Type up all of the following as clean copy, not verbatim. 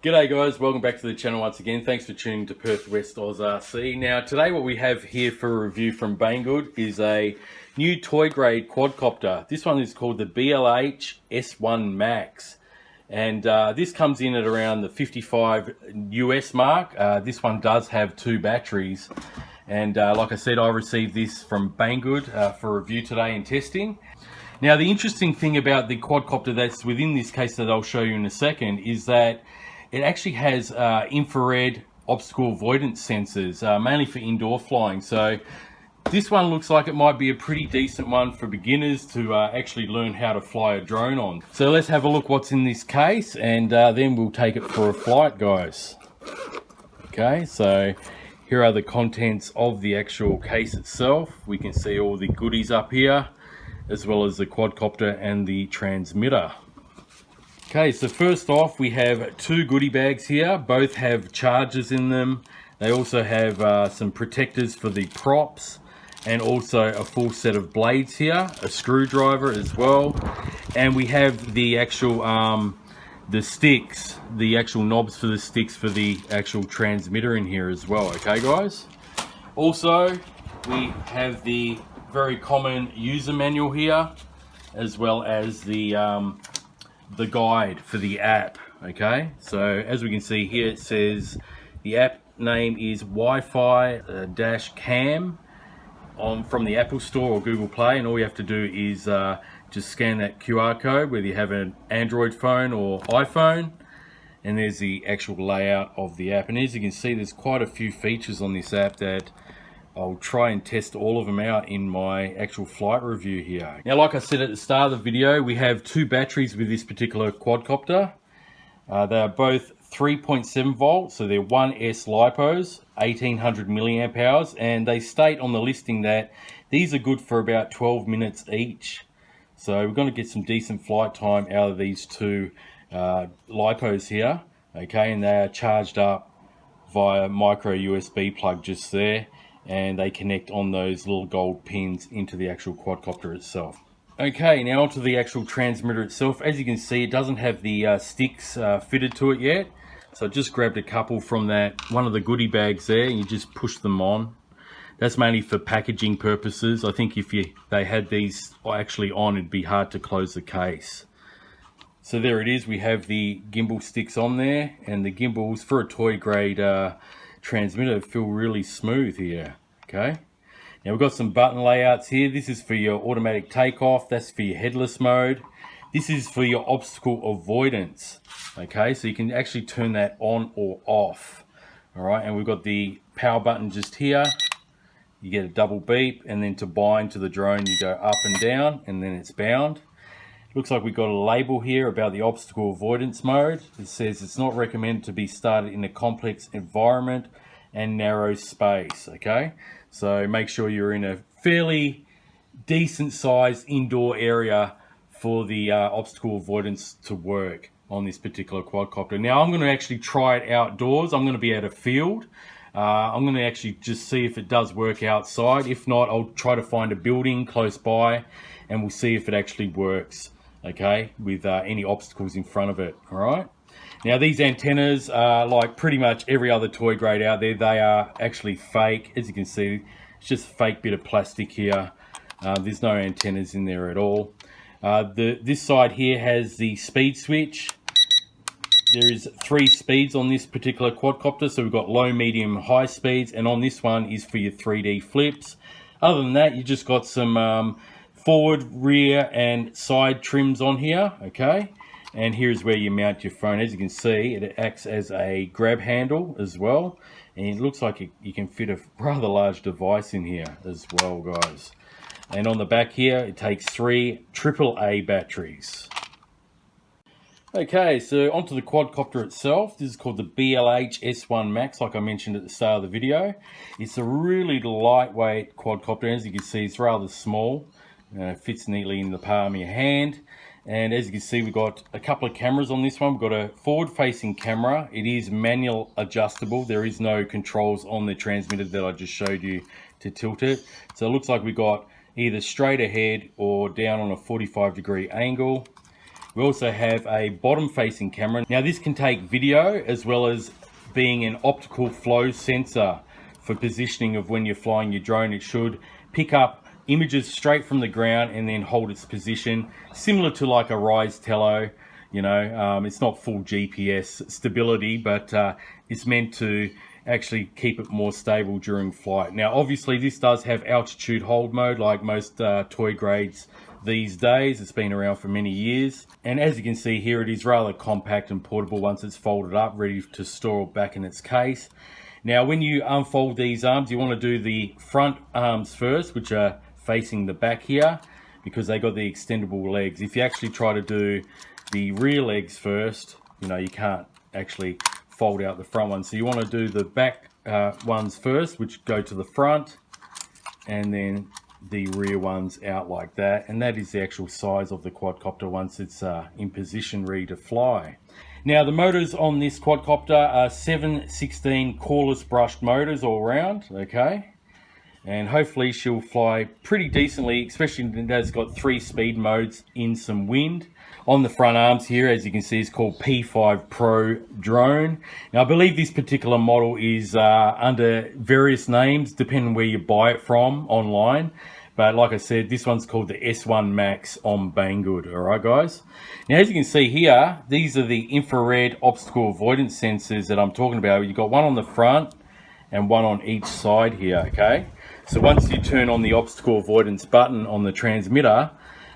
G'day guys, welcome back to the channel once again. Thanks for tuning to Perth West Oz RC. Now today what we have here for a review from Banggood is a new toy grade quadcopter. This one is called the BLH S1 Max. And this comes in at around the 55 US mark. This one does have 2 batteries. And like I said, I received this from Banggood for review today and testing. Now the interesting thing about the quadcopter that's within this case that I'll show you in a second is that it actually has infrared obstacle avoidance sensors, mainly for indoor flying. So this one looks like it might be a pretty decent one for beginners to actually learn how to fly a drone on. So let's have a look what's in this case, and then we'll take it for a flight, guys. Okay, so here are the contents of the actual case itself. We can see all the goodies up here, as well as the quadcopter and the transmitter. Okay, so first off we have 2 goodie bags here. Both have chargers in them. They also have some protectors for the props, and also a full set of blades here, a screwdriver as well, and we have the actual the sticks, the actual knobs for the sticks for the actual transmitter in here as well. Okay guys, also we have the very common user manual here, as well as the guide for the app. Okay, so as we can see here, it says the app name is Wi-Fi -Cam from the Apple Store or Google Play, and all you have to do is just scan that QR code whether you have an Android phone or iPhone, and there's the actual layout of the app. And as you can see, there's quite a few features on this app that I'll try and test all of them out in my actual flight review here. Now, like I said at the start of the video, we have 2 batteries with this particular quadcopter. They are both 3.7 volts, so they're 1S LiPos, 1800 milliamp hours, and they state on the listing that these are good for about 12 minutes each. So we're going to get some decent flight time out of these 2 LiPos here. Okay, and they are charged up via micro USB plug just there, and they connect on those little gold pins into the actual quadcopter itself. Okay, now onto the actual transmitter itself. As you can see, it doesn't have the sticks fitted to it yet, so I just grabbed a couple from one of the goodie bags there, and you just push them on. That's mainly for packaging purposes. I think if they had these actually on, it'd be hard to close the case. So there it is, we have the gimbal sticks on there, and the gimbals for a toy grade transmitter feel really smooth here. Okay, now we've got some button layouts here. This is for your automatic takeoff, that's for your headless mode, this is for your obstacle avoidance. Okay, so you can actually turn that on or off. All right, and we've got the power button just here. You get a double beep, and then to bind to the drone you go up and down, and then it's bound. Looks like we've got a label here about the obstacle avoidance mode. It says it's not recommended to be started in a complex environment and narrow space. Okay, so make sure you're in a fairly decent sized indoor area for the obstacle avoidance to work on this particular quadcopter. Now I'm going to actually try it outdoors. I'm going to be at a field. I'm going to actually just see if it does work outside. If not, I'll try to find a building close by, and we'll see if it actually works. Okay, with any obstacles in front of it. All right, now these antennas are like pretty much every other toy grade out there. They are actually fake. As you can see, it's just a fake bit of plastic here. There's no antennas in there at all. This side here has the speed switch. There is 3 speeds on this particular quadcopter, so we've got low, medium, high speeds, and on this one is for your 3D flips. Other than that, you just got some forward, rear, and side trims on here. Okay, and here's where you mount your phone. As you can see, it acts as a grab handle as well, and it looks like you can fit a rather large device in here as well, guys. And on the back here, it takes 3 AAA batteries. Okay, so onto the quadcopter itself. This is called the BLH S1 Max, like I mentioned at the start of the video. It's a really lightweight quadcopter. As you can see, it's rather small. Fits neatly in the palm of your hand, and as you can see, we've got a couple of cameras on this one. We've got a forward-facing camera. It is manual adjustable. There is no controls on the transmitter that I just showed you to tilt it. So it looks like we've got either straight ahead or down on a 45-degree angle. We also have a bottom facing camera. Now this can take video as well as being an optical flow sensor for positioning of when you're flying your drone. It should pick up images straight from the ground and then hold its position, similar to like a Rise Tello. You know, it's not full GPS stability, but it's meant to actually keep it more stable during flight. Now obviously this does have altitude hold mode like most toy grades these days. It's been around for many years, and as you can see here, it is rather compact and portable once it's folded up, ready to store back in its case. Now when you unfold these arms, you want to do the front arms first, which are facing the back here, because they got the extendable legs. If you actually try to do the rear legs first, you know, you can't actually fold out the front ones. So you want to do the back ones first, which go to the front, and then the rear ones out like that. And that is the actual size of the quadcopter once it's in position ready to fly. Now the motors on this quadcopter are 7/16 cordless brushed motors all round, okay? And hopefully she'll fly pretty decently, especially that it's got 3 speed modes in some wind. On the front arms here, as you can see, is called P5 Pro Drone. Now I believe this particular model is under various names depending where you buy it from online. But like I said, this one's called the S1 Max on Banggood. All right, guys. Now, as you can see here, these are the infrared obstacle avoidance sensors that I'm talking about. You've got one on the front and one on each side here, okay? So once you turn on the obstacle avoidance button on the transmitter,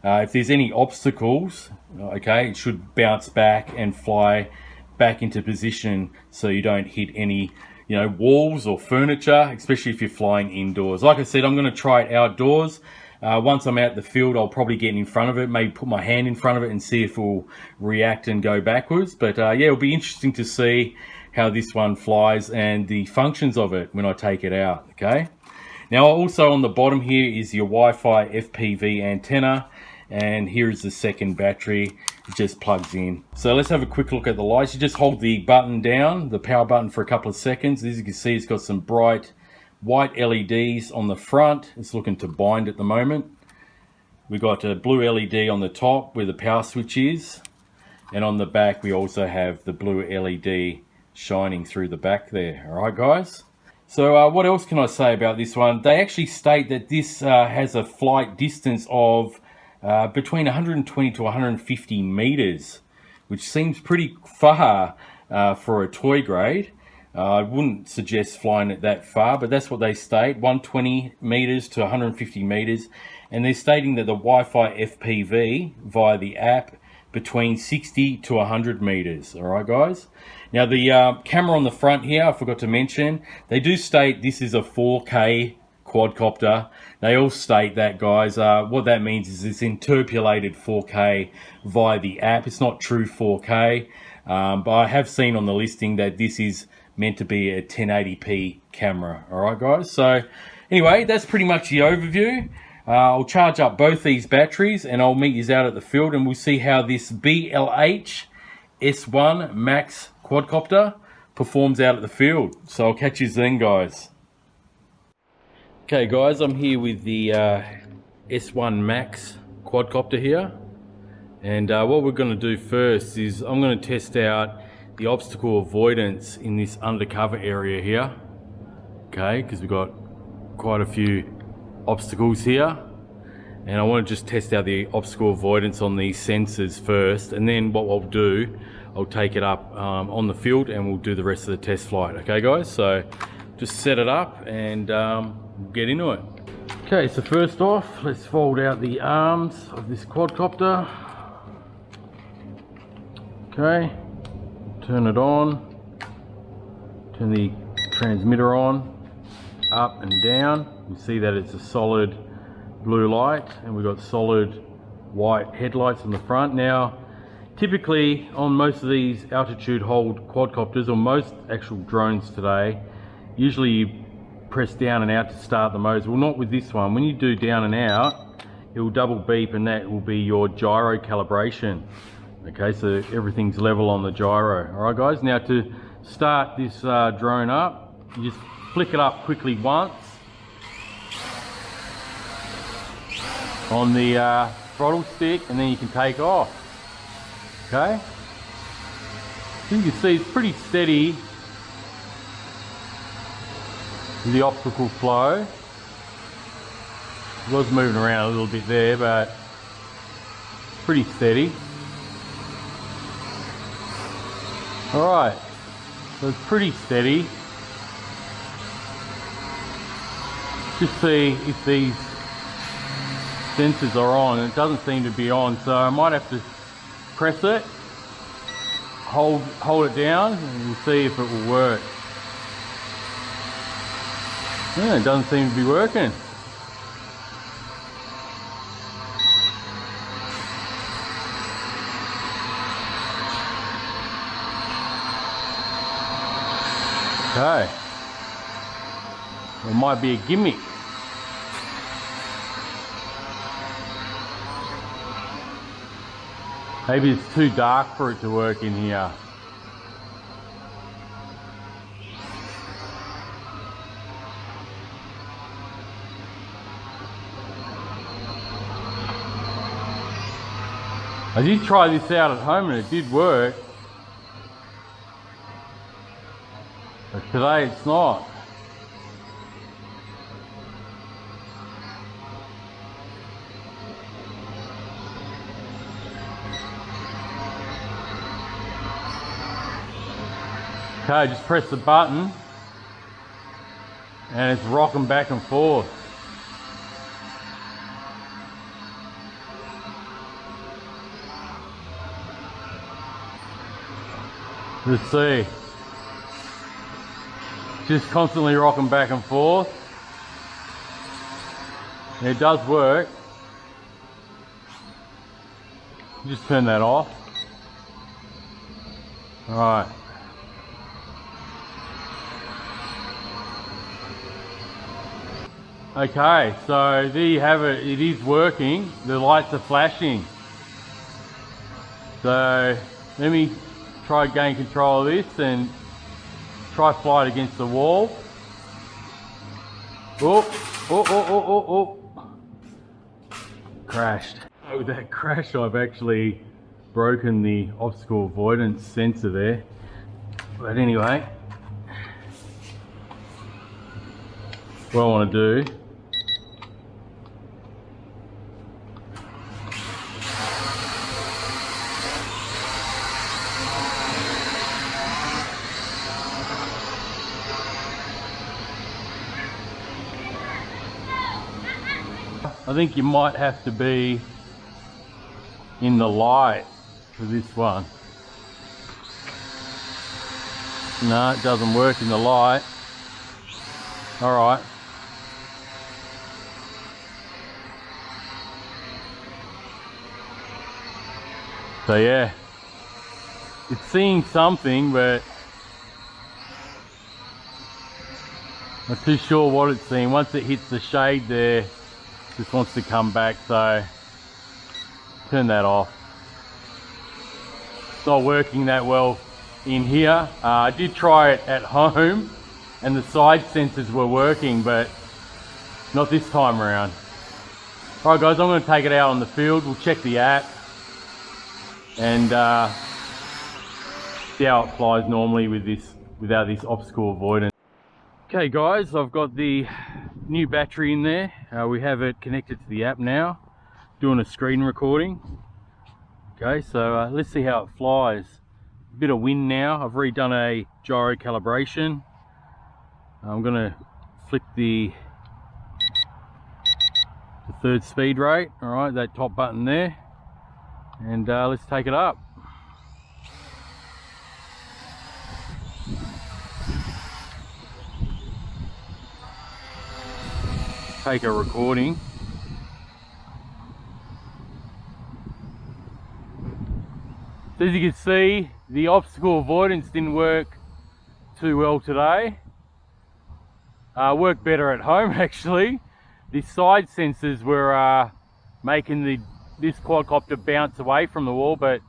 if there's any obstacles, okay, it should bounce back and fly back into position so you don't hit any, you know, walls or furniture, especially if you're flying indoors. Like I said, I'm going to try it outdoors. Once I'm out the field, I'll probably get in front of it, maybe put my hand in front of it and see if it will react and go backwards. But yeah, it'll be interesting to see how this one flies and the functions of it when I take it out, okay? Now also on the bottom here is your Wi-Fi FPV antenna, and here is the second battery. It just plugs in. So let's have a quick look at the lights. You just hold the button down, the power button, for a couple of seconds. As you can see, it's got some bright white LEDs on the front. It's looking to bind at the moment. We've got a blue LED on the top where the power switch is, and on the back we also have the blue LED shining through the back there. All right, guys. So what else can I say about this one? They actually state that this has a flight distance of between 120 to 150 meters, which seems pretty far for a toy grade. I wouldn't suggest flying it that far, but that's what they state, 120 meters to 150 meters. And they're stating that the Wi-Fi FPV via the app between 60 to 100 meters. All right, guys. Now the camera on the front here, I forgot to mention, they do state this is a 4K quadcopter. They all state that, guys. What that means is it's interpolated 4K via the app. It's not true 4K, but I have seen on the listing that this is meant to be a 1080p camera. All right, guys. So anyway, that's pretty much the overview. I'll charge up both these batteries and I'll meet you out at the field, and we'll see how this BLH S1 Max quadcopter performs out at the field. So I'll catch you then, guys. Okay guys, I'm here with the S1 Max quadcopter here, and what we're going to do first is I'm going to test out the obstacle avoidance in this undercover area here, okay, because we've got quite a few obstacles here, and I want to just test out the obstacle avoidance on these sensors first, and then what I'll do, I'll take it up on the field and we'll do the rest of the test flight. Okay guys, so just set it up and we'll get into it. Okay, so first off, let's fold out the arms of this quadcopter. Okay, turn it on, turn the transmitter on, up and down. You see that it's a solid blue light, and we've got solid white headlights on the front. Now typically on most of these altitude hold quadcopters, or most actual drones today, usually you press down and out to start the motors. Well, not with this one. When you do down and out, it will double beep, and that will be your gyro calibration. Okay, so everything's level on the gyro. All right guys, now to start this drone up, you just flick it up quickly once on the throttle stick, and then you can take off. Okay. So you can see it's pretty steady, the optical flow. It was moving around a little bit there, but pretty steady. Alright, so it's pretty steady. Just see if these sensors are on, and it doesn't seem to be on, so I might have to press it, hold it down, and we'll see if it will work. Yeah, it doesn't seem to be working. Okay. It might be a gimmick. Maybe it's too dark for it to work in here. I did try this out at home and it did work. But today it's not. Okay, just press the button and it's rocking back and forth. Let's see. Just constantly rocking back and forth. And it does work. Just turn that off. Alright. Okay, so there you have it. It is working. The lights are flashing. So let me try gain control of this and try fly it against the wall. Oh. Crashed. Oh, with that crash I've actually broken the obstacle avoidance sensor there. But anyway, what I want to do, I think you might have to be in the light for this one. No, it doesn't work in the light. Alright. So yeah, it's seeing something, but not too sure what it's seeing. Once it hits the shade there, just wants to come back, so turn that off. It's not working that well in here. I did try it at home and the side sensors were working, but not this time around. Alright guys, I'm going to take it out on the field. We'll check the app and see how it flies normally with this, without this obstacle avoidance. Okay guys, I've got the new battery in there. We have it connected to the app now, doing a screen recording. Okay, so let's see how it flies. A bit of wind now. I've redone a gyro calibration. I'm going to flick the third speed rate. All right, that top button there, and let's take it up. Take a recording. So as you can see, the obstacle avoidance didn't work too well today. Worked better at home actually. The side sensors were making this quadcopter bounce away from the wall, but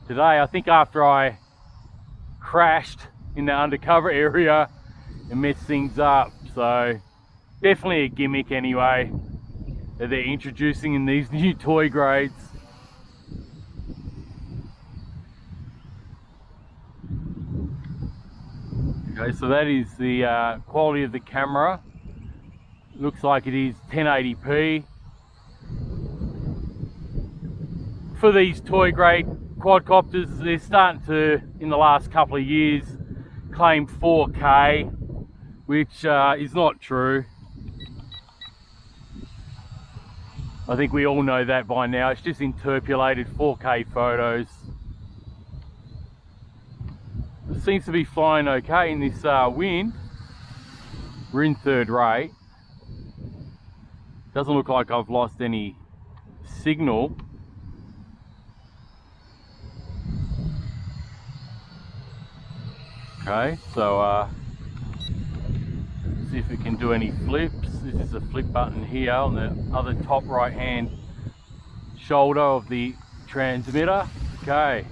today I think after I crashed in the undercover area, it messed things up. So definitely a gimmick anyway that they're introducing in these new toy grades. Okay, so that is the quality of the camera. Looks like it is 1080p. For these toy grade quadcopters, they're starting to, in the last couple of years, claim 4K, which is not true. I think we all know that by now. It's just interpolated 4K photos. It seems to be flying okay in this wind. We're in third rate. Doesn't look like I've lost any signal. Okay, so see if it can do any flips. This is a flip button here on the other top right hand shoulder of the transmitter. Okay,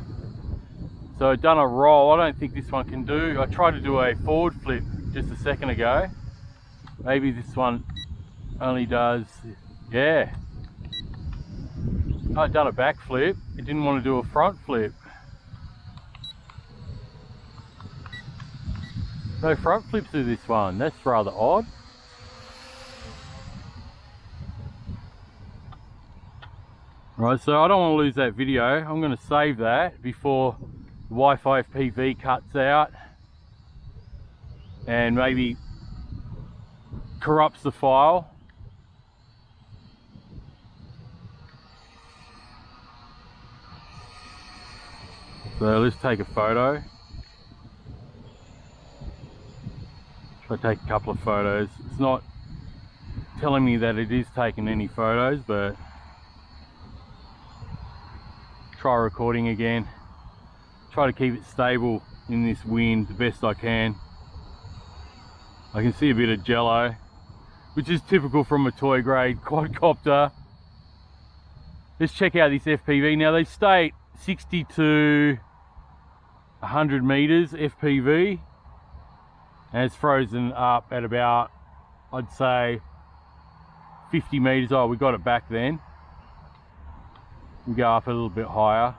so I've done a roll. I don't think this one can do. I tried to do a forward flip just a second ago. Maybe this one only does, yeah. I've done a back flip. It didn't want to do a front flip. No front flips to this one. That's rather odd. Right, so I don't want to lose that video. I'm going to save that before the Wi-Fi FPV cuts out and maybe corrupts the file. So let's take a photo. Try to take a couple of photos. It's not telling me that it is taking any photos, but try recording again. Try to keep it stable in this wind the best I can. I can see a bit of jello, which is typical from a toy grade quadcopter. Let's check out this FPV. Now they state 60 to 100 meters FPV, and it's frozen up at about, I'd say, 50 meters. Oh, we got it back then. We go up a little bit higher.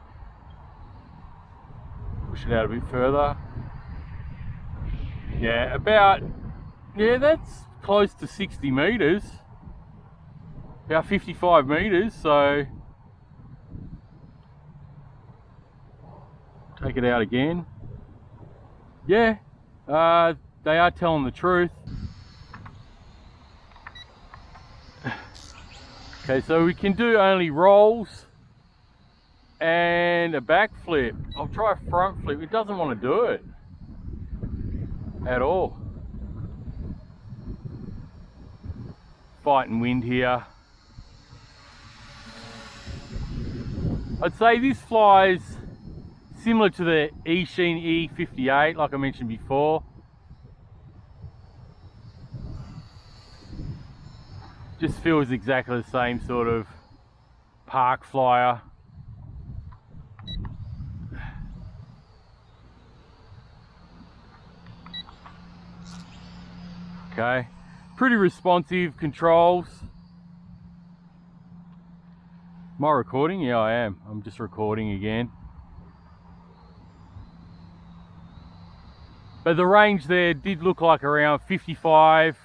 Push it out a bit further. Yeah, about, yeah, that's close to 60 meters. About 55 meters, so take it out again. Yeah, they are telling the truth. Okay, so we can do only rolls and a back flip. I'll try a front flip. It doesn't want to do it at all. Fighting wind here. I'd say this flies similar to the Eachine E58, like I mentioned before. Just feels exactly the same sort of park flyer. Okay, pretty responsive controls. Am I recording? Yeah, I am. I'm just recording again. But the range there did look like around 55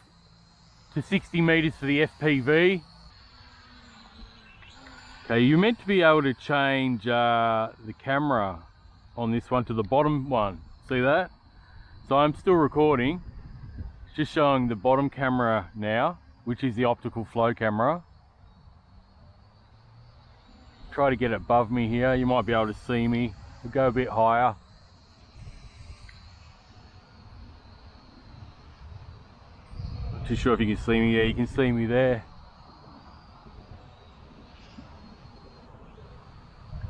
to 60 meters for the FPV. Okay, you're meant to be able to change the camera on this one to the bottom one. See that? So I'm still recording. It's just showing the bottom camera now, which is the optical flow camera. Try to get it above me here. You might be able to see me. We'll go a bit higher. Not too sure if you can see me. Yeah, you can see me there.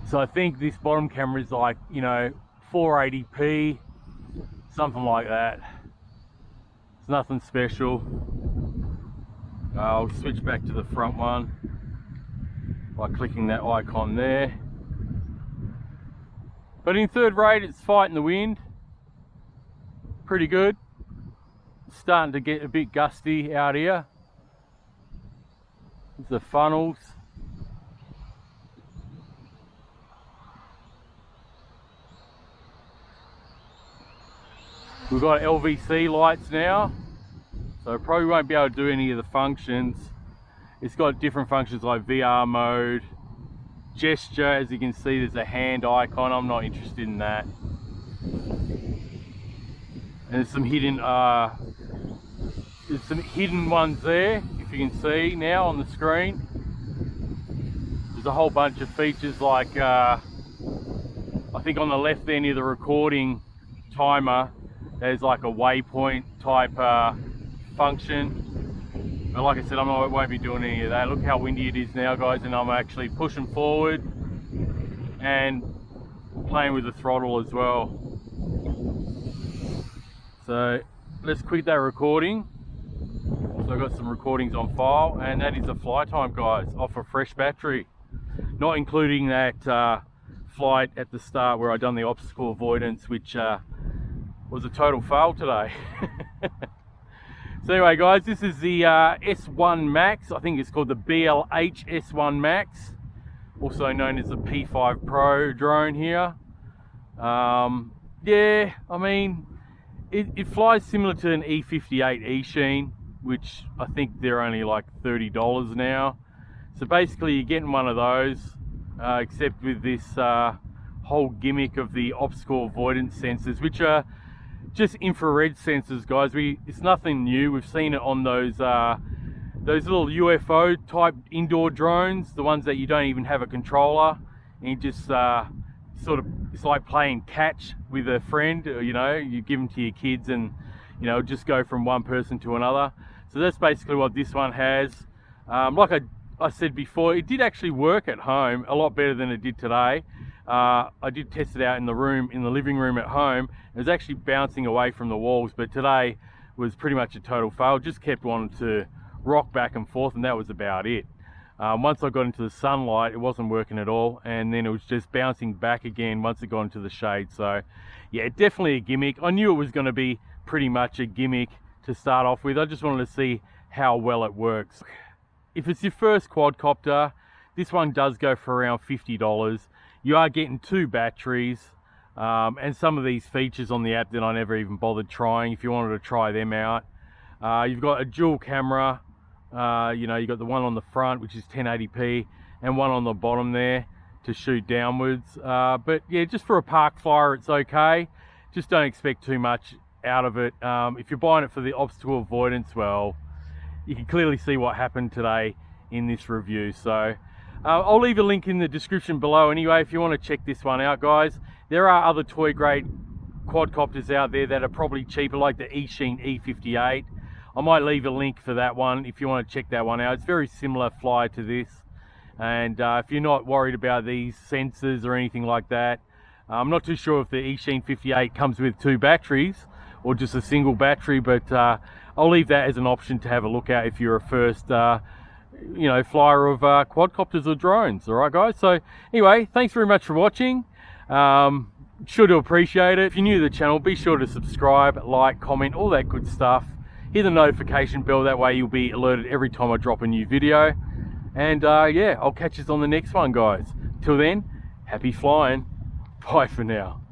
So I think this bottom camera is like, you know, 480p, something like that. It's nothing special. I'll switch back to the front one by clicking that icon there. But in third rate, it's fighting the wind. Pretty good. It's starting to get a bit gusty out here. There's the funnels. We've got LVC lights now, so probably won't be able to do any of the functions. It's got different functions like VR mode, gesture. As you can see, there's a hand icon. I'm not interested in that. And there's some hidden ones there, if you can see now on the screen. There's a whole bunch of features like I think on the left there near the recording timer, there's like a waypoint type function. But like I said, I won't be doing any of that. Look how windy it is now, guys, and I'm actually pushing forward and playing with the throttle as well. So let's quit that recording. So I've got some recordings on file, and that is a fly time, guys, off a fresh battery. Not including that flight at the start where I done the obstacle avoidance, which was a total fail today. So anyway, guys, this is the S1 Max. I think it's called the BLH S1 Max, also known as the P5 Pro drone here. Yeah, I mean, it flies similar to an E58 E-Sheen, which I think they're only like $30 now. So basically you're getting one of those, except with this whole gimmick of the obstacle avoidance sensors, which are just infrared sensors, guys. It's nothing new. We've seen it on those little UFO type indoor drones, the ones that you don't even have a controller, and you just sort of, it's like playing catch with a friend. You know, you give them to your kids and, you know, just go from one person to another. So that's basically what this one has. Like I said before, it did actually work at home a lot better than it did today. I did test it out in the living room at home. It was actually bouncing away from the walls, but today was pretty much a total fail. Just kept wanting to rock back and forth, and that was about it. Once I got into the sunlight, it wasn't working at all, and then it was just bouncing back again once it got into the shade. So yeah, definitely a gimmick. I knew it was going to be pretty much a gimmick to start off with. I just wanted to see how well it works. If it's your first quadcopter, this one does go for around $50. You are getting 2 batteries, and some of these features on the app that I never even bothered trying, if you wanted to try them out. You've got a dual camera, you know, you've got the one on the front, which is 1080p, and one on the bottom there to shoot downwards. But yeah, just for a park flyer, it's okay. Just don't expect too much out of it. If you're buying it for the obstacle avoidance, well, you can clearly see what happened today in this review. So I'll leave a link in the description below anyway if you want to check this one out, guys. There are other toy grade quadcopters out there that are probably cheaper, like the E-Sheen E58. I might leave a link for that one if you want to check that one out. It's very similar fly to this, and if you're not worried about these sensors or anything like that, I'm not too sure if the E-Sheen 58 comes with 2 batteries or just a single battery, but I'll leave that as an option to have a look at if you're a first you know, flyer of quadcopters or drones. All right, guys, so anyway, thanks very much for watching. Sure to appreciate it. If you're new to the channel, be sure to subscribe, like, comment, all that good stuff. Hit the notification bell, that way you'll be alerted every time I drop a new video. And yeah, I'll catch you on the next one, guys. Till then, happy flying. Bye for now.